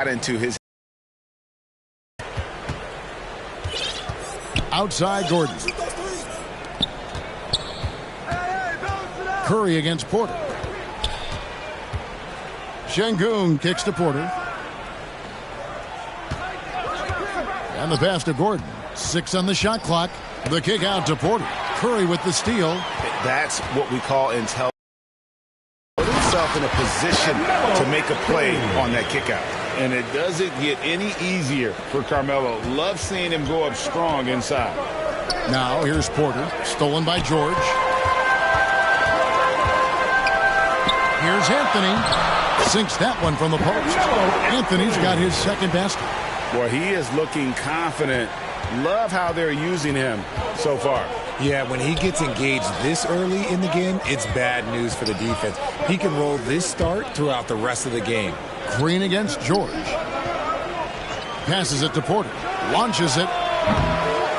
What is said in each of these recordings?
into his outside Gordon. Curry against Porter. Şengün kicks to Porter. And the pass to Gordon. 6 on the shot clock. The kick out to Porter. Curry with the steal. That's what we call intelligence. Put himself in a position to make a play on that kick out. And it doesn't get any easier for Carmelo. Love seeing him go up strong inside. Now here's Porter. Stolen by George. Here's Anthony. Sinks that one from the post. Anthony's got his second basket. Boy, he is looking confident. Love how they're using him so far. Yeah, when he gets engaged this early in the game, it's bad news for the defense. He can roll this start throughout the rest of the game. Green against George. Passes it to Porter. Launches it.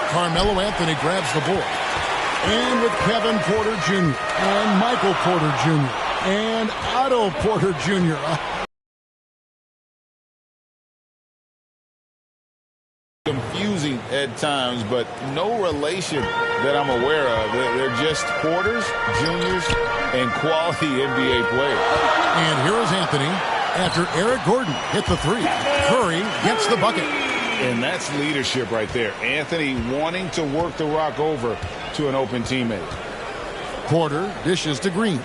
Carmelo Anthony grabs the ball. And with Kevin Porter Jr. and Michael Porter Jr. and Otto Porter Jr. Confusing at times, but no relation that I'm aware of. They're just Porters, juniors, and quality NBA players. And here is Anthony after Eric Gordon hit the three. Curry gets the bucket. And that's leadership right there. Anthony wanting to work the rock over to an open teammate. Porter dishes to Green.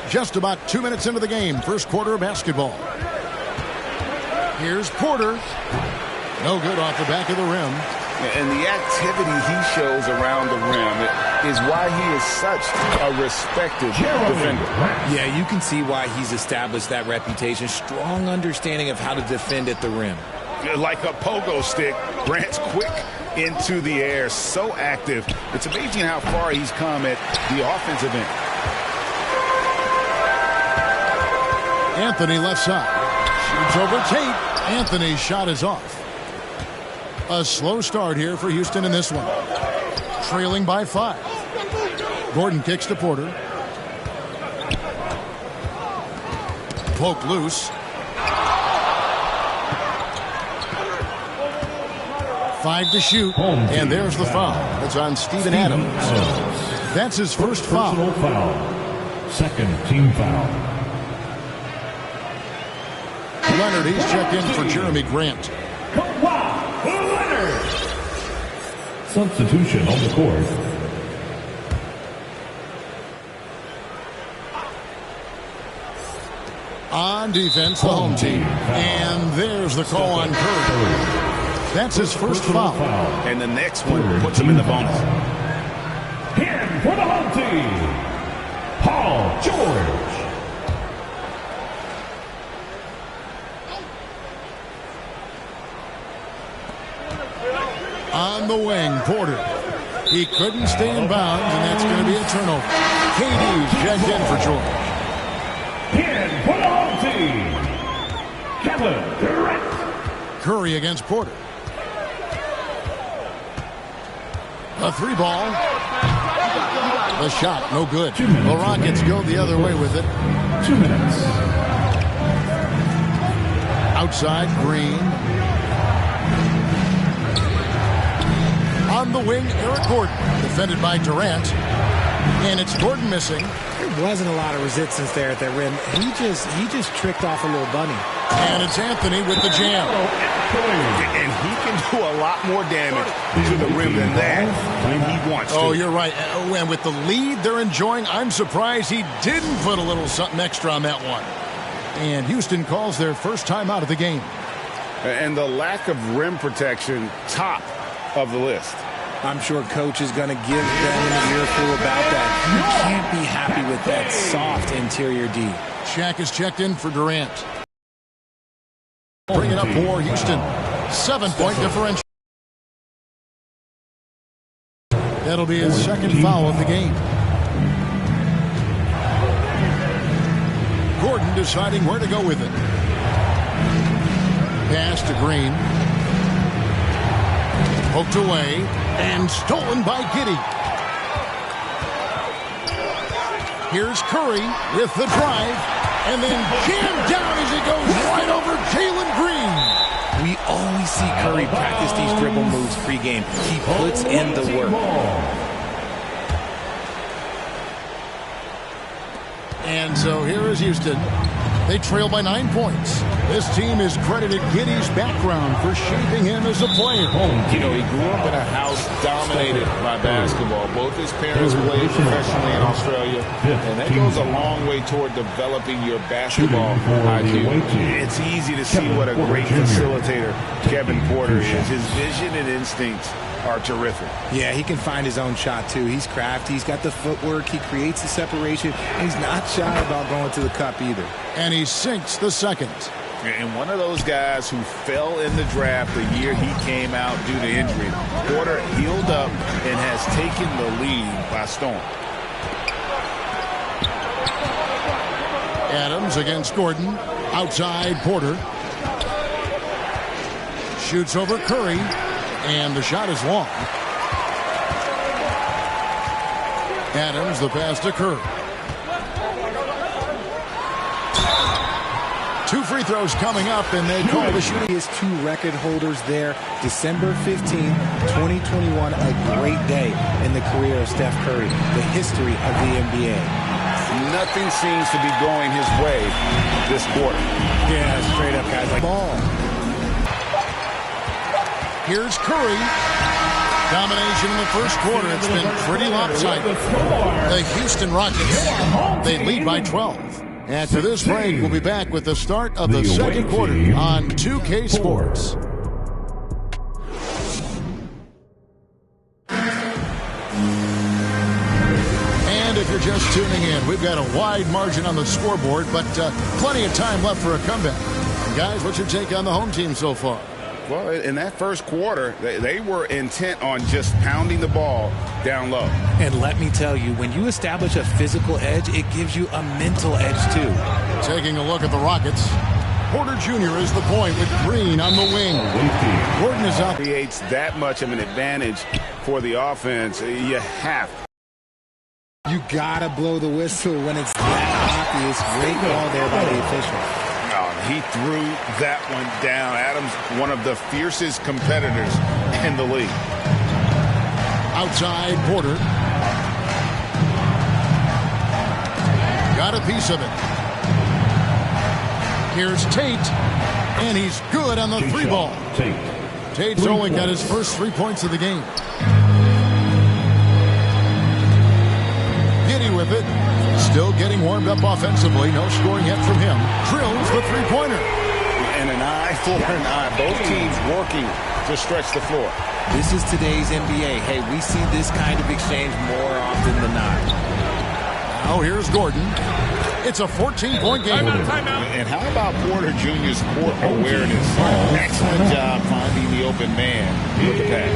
Just about 2 minutes into the game, first quarter of basketball. Here's Porter. No good off the back of the rim. And the activity he shows around the rim is why he is such a respected defender. Yeah, you can see why he's established that reputation. Strong understanding of how to defend at the rim. Like a pogo stick, Grant's quick into the air, so active. It's amazing how far he's come at the offensive end. Anthony left side. Shoots over Tate. Anthony's shot is off. A slow start here for Houston in this one. Trailing by 5. Gordon kicks to Porter. Poke loose. 5 to shoot. And there's the foul. That's on Steven Adams. That's his first foul. Personal foul. Second team foul. Leonard, he's checked in for Jeremy Grant. Leonard. Substitution on the court. On defense, the home team. And there's the call on Curry. That's his first foul. And the next one puts him in the bonus. In for the home team, Paul George. On the wing, Porter. He couldn't stay in bounds, and that's going to be a turnover. KD's checked in for George. In for the home team, Kevin Durant. Curry against Porter. A 3-ball. The shot, no good. The Rockets go the other way with it. 2 minutes. Outside, Green. On the wing, Eric Gordon, defended by Durant. And it's Gordon missing. There wasn't a lot of resistance there at that rim. He just tricked off a little bunny. And it's Anthony with the jam. And he can do a lot more damage to the rim than that when he wants to. Oh, you're right. And with the lead they're enjoying, I'm surprised he didn't put a little something extra on that one. And Houston calls their first time out of the game. And the lack of rim protection, top of the list. I'm sure coach is going to give them an earful about that. You can't be happy with that soft interior D. Shaq is checked in for Durant. Bring it up for Houston. 7-point differential. That'll be his second foul of the game. Gordon deciding where to go with it. Pass to Green. Poked away and stolen by Giddey. Here's Curry with the drive. And then jammed down as he goes right over Jalen Green. We always see Curry practice these dribble moves pregame. He puts in the work. And so here is Houston. They trail by 9 points. This team is credited Giddey's background for shaping him as a player. You know, he grew up in a house dominated by basketball. Both his parents played professionally in Australia, and that goes a long way toward developing your basketball IQ. It's easy to see what a great facilitator Kevin Porter is. His vision and instincts are terrific. Yeah, he can find his own shot, too. He's crafty. He's got the footwork. He creates the separation. And he's not shy about going to the cup either. And he sinks the second. And one of those guys who fell in the draft the year he came out due to injury. Porter healed up and has taken the lead by storm. Adams against Gordon. Outside Porter. Shoots over Curry. And the shot is long. Adams, the pass to Curry. 2 free throws coming up, and they call the shooting. His 2 record holders there. December 15, 2021, a great day in the career of Steph Curry, the history of the NBA. Nothing seems to be going his way this quarter. Yeah, straight up guys like ball. Here's Curry. Domination in the first quarter. It's been pretty lopsided. The Houston Rockets, they lead by 12. After this break, we'll be back with the start of the second quarter on 2K Sports. And if you're just tuning in, we've got a wide margin on the scoreboard, but plenty of time left for a comeback. Guys, what's your take on the home team so far? Well, in that first quarter, they were intent on just pounding the ball down low. And let me tell you, when you establish a physical edge, it gives you a mental edge, too. Taking a look at the Rockets. Porter Jr. is the point with Green on the wing. Gordon is up. Creates that much of an advantage for the offense. You have. You gotta blow the whistle when it's that obvious. Great ball there by the official. He threw that one down. Adams, one of the fiercest competitors in the league. Outside Porter. Got a piece of it. Here's Tate. And he's good on the 3 ball. Tate's only got his first 3 points of the game. Giddey with it. Still getting warmed up offensively. No scoring yet from him. Drills the 3-pointer. And an eye for an eye. Both teams working to stretch the floor. This is today's NBA. Hey, we see this kind of exchange more often than not. Now here's Gordon. It's a 14-point game. And how about Porter Jr.'s court awareness? Excellent job finding the open man with the pass.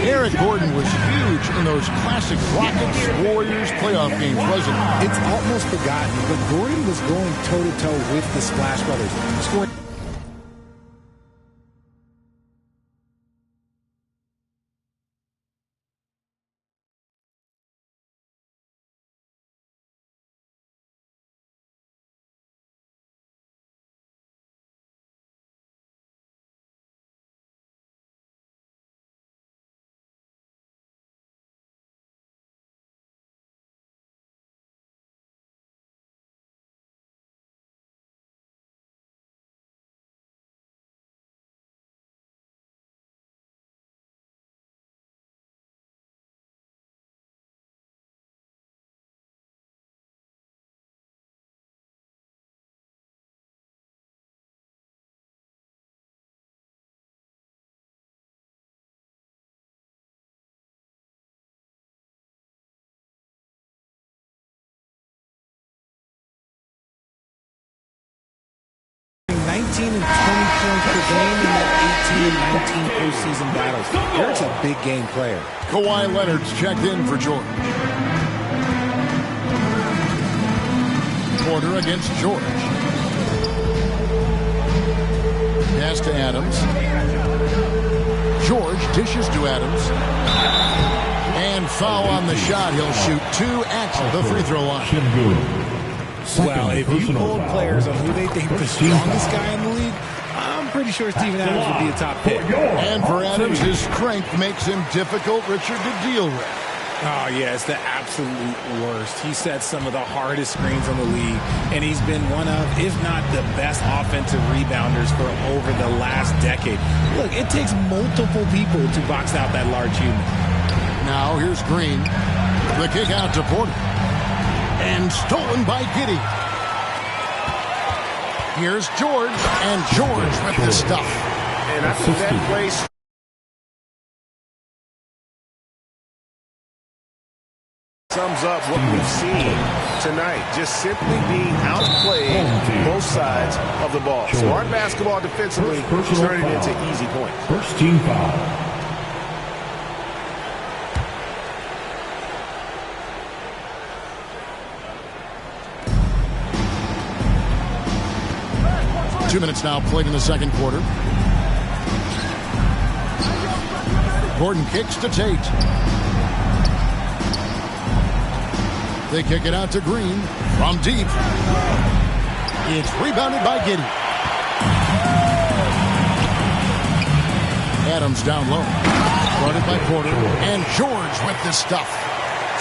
Eric Gordon was huge in those classic Rockets Warriors playoff games, wasn't he? It's almost forgotten, but Gordon was going toe-to-toe with the Splash Brothers, scoring. And 20 points per game in that 18 and 19 postseason battles. Eric's a big game player. Kawhi Leonard's checked in for George. Porter against George. Pass to Adams. George dishes to Adams. And foul on the shot. He'll shoot 2 at the free throw line. Well, if you polled players on who they think the strongest guy in the league, I'm pretty sure Steven Adams would be a top pick. And for Adams, his strength makes him difficult, Richard, to deal with. Oh, yeah, it's the absolute worst. He sets some of the hardest screens in the league, and he's been one of, if not the best offensive rebounders for over the last decade. Look, it takes multiple people to box out that large human. Now here's Green. The kick out to Porter. And stolen by Giddey. Here's George, and George with the stuff. And I think that place sums up what we've seen tonight. Just simply being outplayed both sides of the ball. Smart basketball defensively, turning it into easy points. First team foul. Two minutes now played in the second quarter. Gordon kicks to Tate. They kick it out to Green from deep. It's rebounded by Giddey. Adams down low. Guarded by Porter. And George with the stuff.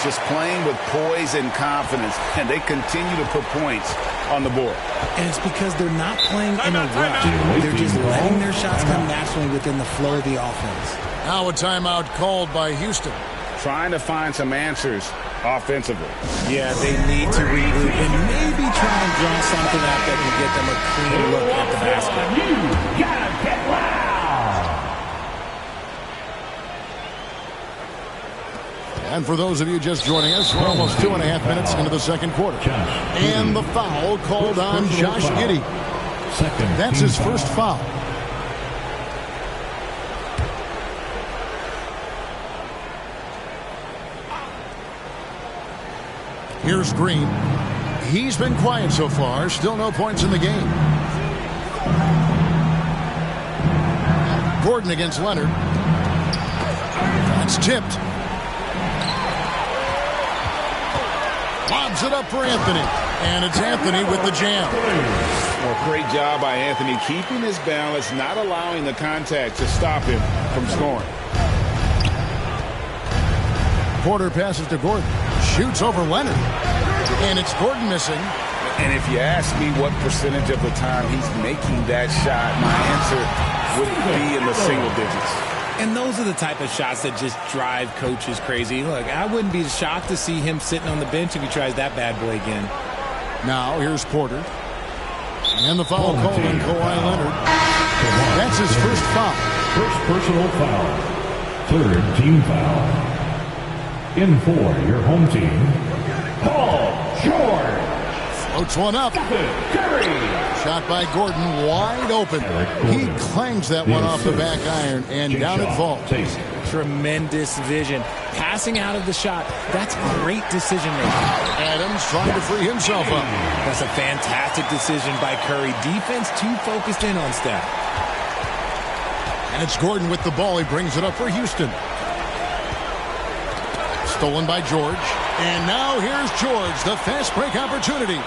Just playing with poise and confidence, and they continue to put points on the board. And it's because they're not playing in a rush. They're just letting their shots come naturally within the flow of the offense. Now a timeout called by Houston. Trying to find some answers offensively. Yeah, they need to regroup and maybe try and draw something up that can get them a clean look at the basket. You gotta get loud. And for those of you just joining us, we're almost 2.5 minutes into the second quarter. And the foul called on Josh Giddey. That's his first foul. Here's Green. He's been quiet so far. Still no points in the game. Gordon against Leonard. That's tipped. Lobs it up for Anthony. And it's Anthony with the jam. Well, great job by Anthony keeping his balance, not allowing the contact to stop him from scoring. Porter passes to Gordon. Shoots over Leonard. And it's Gordon missing. And if you ask me what percentage of the time he's making that shot, my answer would be in the single digits. And those are the type of shots that just drive coaches crazy. Look, I wouldn't be shocked to see him sitting on the bench if he tries that bad boy again. Now here's Porter. And the foul called on Kawhi Leonard. That's his first foul. First personal foul. Third team foul. In for your home team, Paul George. Floats one up. Curry. Shot by Gordon, wide open. He clangs that one off the back iron, and down it falls. Tremendous vision. Passing out of the shot, that's great decision making. Adams trying to free himself up. That's a fantastic decision by Curry. Defense too focused in on Steph. And it's Gordon with the ball. He brings it up for Houston. Stolen by George. And now here's George, the fast break opportunity.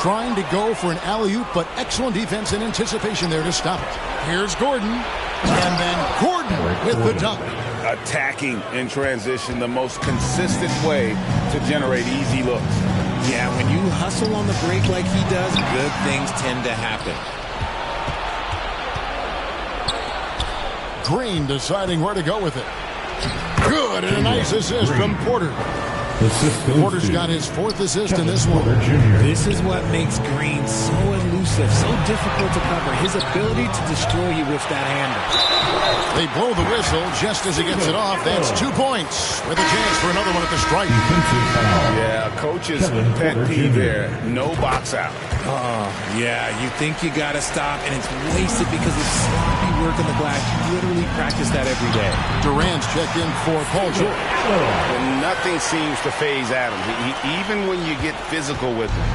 Trying to go for an alley-oop, but excellent defense and anticipation there to stop it. Here's Gordon. And then Gordon with the dunk. Attacking in transition, the most consistent way to generate easy looks. Yeah, when you hustle on the break like he does, good things tend to happen. Green deciding where to go with it. Good, and a nice assist from Porter. Porter's got his fourth assist in this one. This is what makes Green so elusive, so difficult to cover. His ability to destroy you with that handle. They blow the whistle just as he gets it off. That's 2 points with a chance for another one at the stripe. Yeah, coach's pet peeve there. No box out. Oh, yeah, you think you got to stop, and it's wasted because of sloppy work on the glass. You literally practice that every day. Durant's checked in for Paul George. And nothing seems to phase Adams, even when you get physical with him.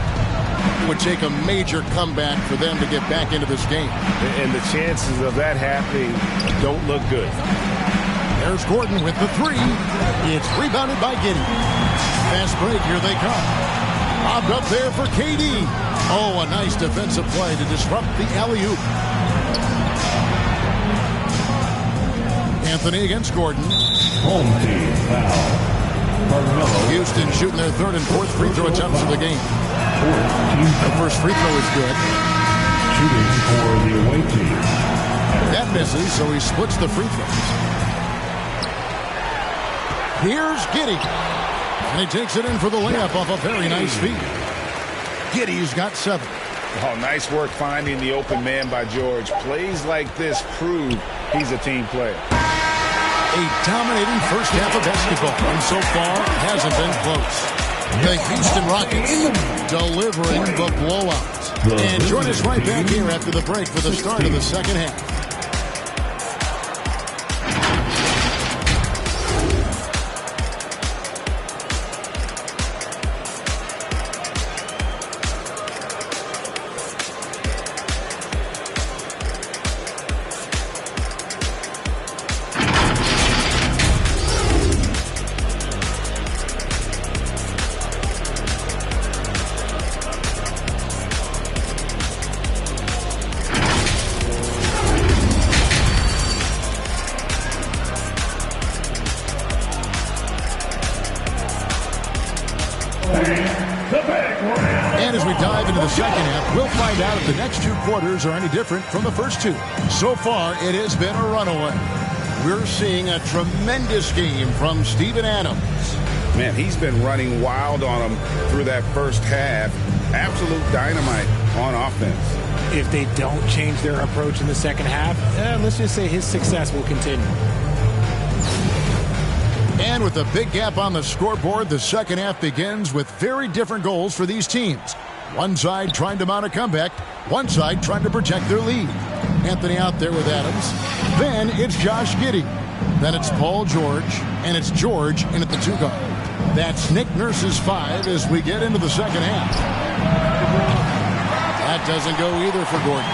It would take a major comeback for them to get back into this game. And the chances of that happening don't look good. There's Gordon with the three. It's rebounded by Giddey. Fast break, here they come. Bobbed up there for KD. Oh, a nice defensive play to disrupt the alley-oop. Anthony against Gordon. Home team foul. Carmelo. Houston shooting their third and fourth free throw attempts of the game. The first free throw is good. Shooting for the away team. That misses, so he splits the free throws. Here's Giddey. And he takes it in for the layup off a very nice feed. Giddey's got 7. Oh, nice work finding the open man by George. Plays like this prove he's a team player. A dominating first half of basketball, and so far hasn't been close. The Houston Rockets delivering the blowout. And join us right back here after the break for the start of the second half. And as we dive into the second half, we'll find out if the next 2 quarters are any different from the first 2. So far, it has been a runaway. We're seeing a tremendous game from Steven Adams. Man, he's been running wild on him through that first half. Absolute dynamite on offense. If they don't change their approach in the second half, let's just say his success will continue. And with a big gap on the scoreboard, the second half begins with very different goals for these teams. One side trying to mount a comeback, one side trying to protect their lead. Anthony out there with Adams. Then it's Josh Giddey. Then it's Paul George, and it's George in at the 2 guard. That's Nick Nurse's 5 as we get into the second half. That doesn't go either for Gordon.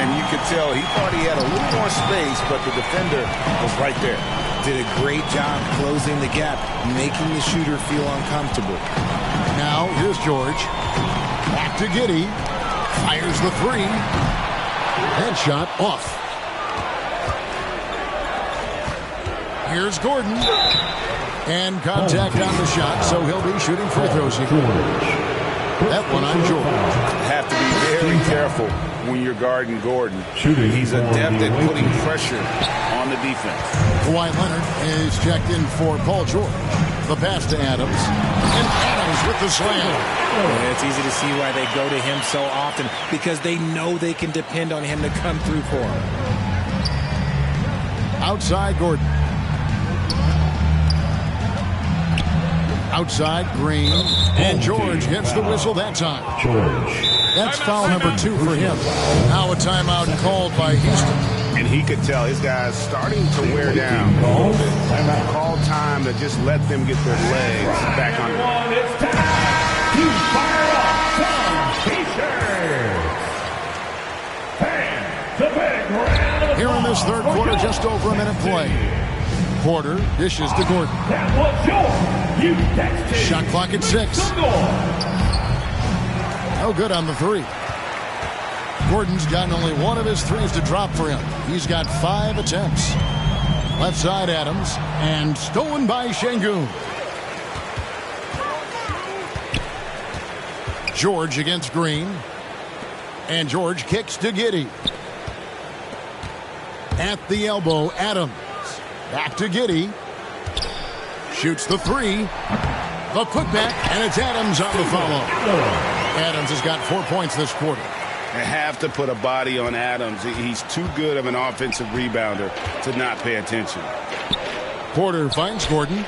And you could tell he thought he had a little more space, but the defender was right there. Did a great job closing the gap, making the shooter feel uncomfortable. Now, here's George. Back to Giddey. Fires the 3. Headshot off. Here's Gordon. And contact on the shot, so he'll be shooting free throws here. That one on George. Have to be very careful when you're guarding Gordon. He's adept at putting pressure on the defense. Kawhi Leonard is checked in for Paul George. The pass to Adams. And Adams with the slam. Yeah, it's easy to see why they go to him so often, because they know they can depend on him to come through for them. Outside Gordon. Outside Green. And George gets the whistle that time. That's foul number 2 for him. Now a timeout called by Houston. And he could tell his guys starting to wear down a little bit. Call time to just let them get their legs back on. It's time to fire up some t-shirts. Here in this third quarter, just over a minute play. Porter dishes to Gordon. Shot clock at 6. No good on the 3. Gordon's gotten only 1 of his 3s to drop for him. He's got 5 attempts. Left side Adams, and stolen by Şengün. George against Green. And George kicks to Giddey. At the elbow, Adams. Back to Giddey. Shoots the 3. The putback, and it's Adams on the follow. Adams has got 4 points this quarter. They have to put a body on Adams. He's too good of an offensive rebounder to not pay attention. Porter finds Gordon.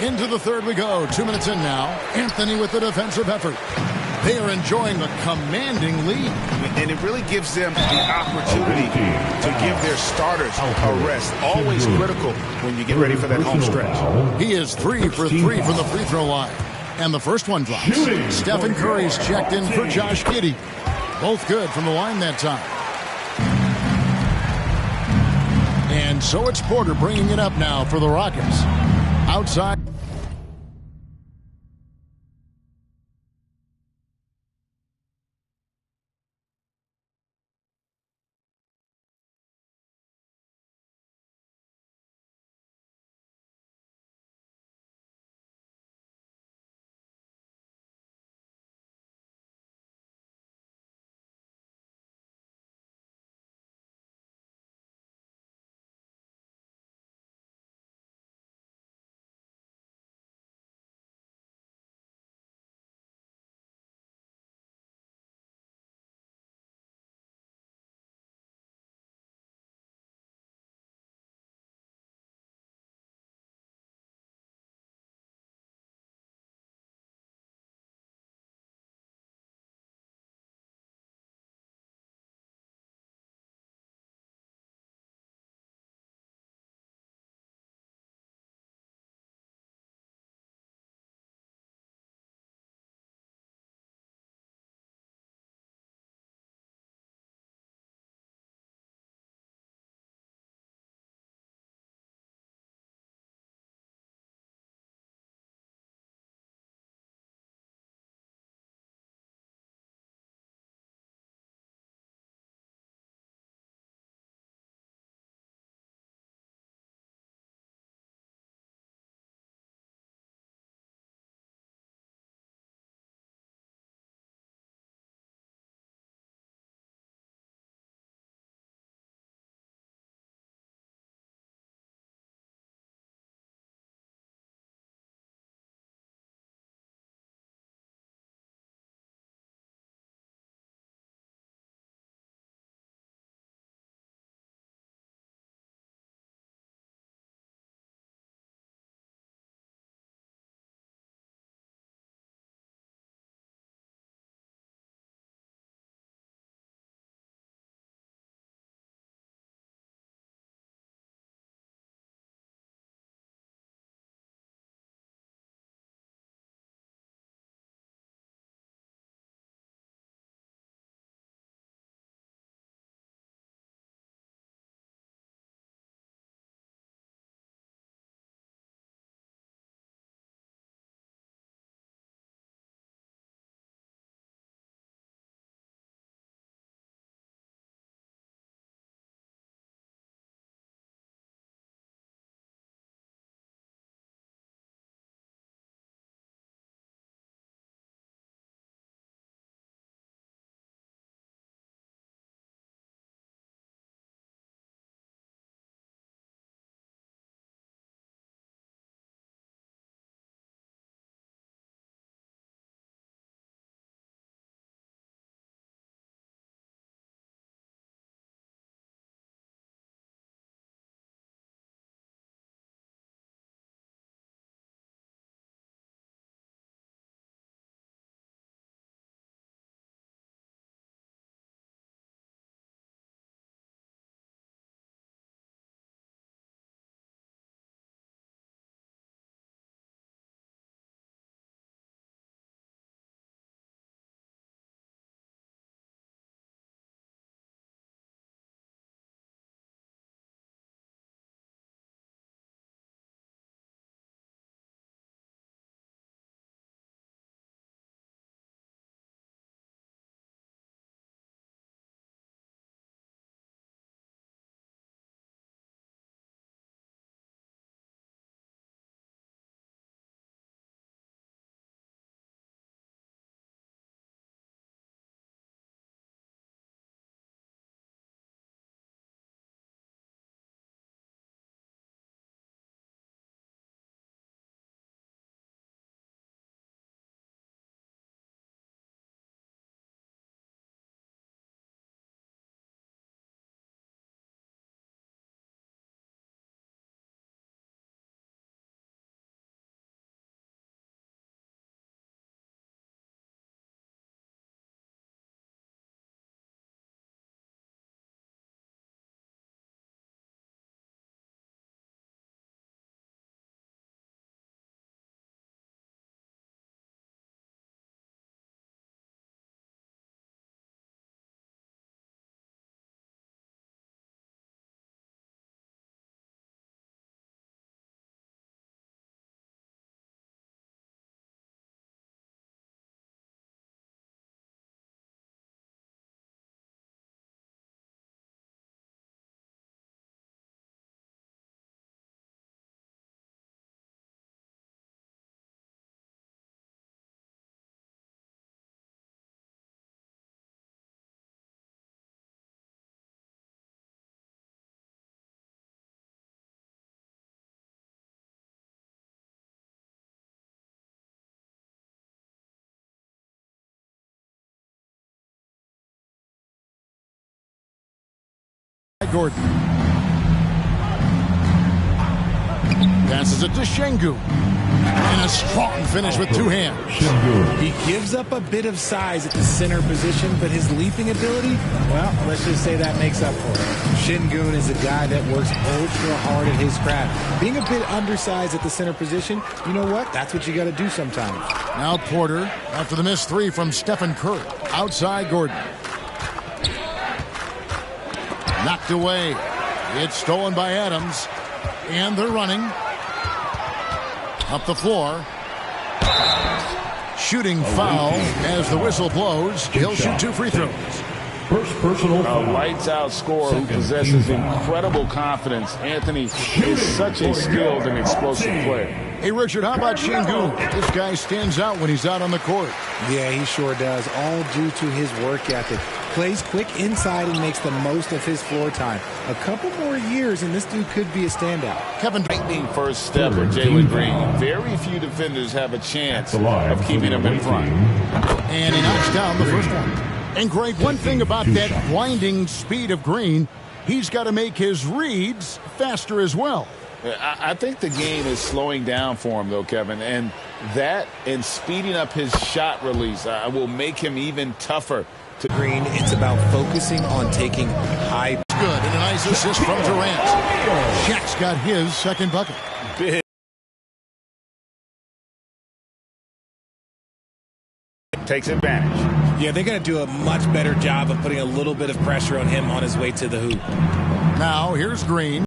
Into the third we go. 2 minutes in now. Anthony with the defensive effort. They are enjoying a commanding lead. And it really gives them the opportunity to give their starters a rest. Always critical when you get ready for that home stretch. He is 3 for 3 from the free throw line. And the first one drops. Stephen Curry's checked in for Josh Giddey. Both good from the line that time. And so it's Porter bringing it up now for the Rockets. Outside. Gordon. Passes it to Şengün. And a strong finish with two hands. He gives up a bit of size at the center position, but his leaping ability, well, let's just say that makes up for it. Şengün is a guy that works ultra hard at his craft. Being a bit undersized at the center position, you know what? That's what you got to do sometimes. Now Porter, after the missed three from Stephen Curry. Outside Gordon. Knocked away. It's stolen by Adams. And they're running. Up the floor. Shooting foul as the whistle blows. He'll shoot 2 free throws. First personal foul. A lights-out scorer who possesses incredible confidence. Anthony is such a skilled and explosive player. Hey, Richard, how about Şengün? This guy stands out when he's out on the court. Yeah, he sure does, all due to his work ethic. Plays quick inside and makes the most of his floor time. A couple more years, and this dude could be a standout. Kevin, Lightning first step of Jalen Green. Very few defenders have a chance of keeping him in front. And he knocks down the first one. And, Greg, one thing about that blinding speed of Green, he's got to make his reads faster as well. I think the game is slowing down for him, though, Kevin. And that and speeding up his shot release will make him even tougher. To Green, it's about focusing on taking high. Good, and a nice assist from Durant. Shaq's got his second bucket. Big. Takes advantage. Yeah, they're going to do a much better job of putting a little bit of pressure on him on his way to the hoop. Now, here's Green.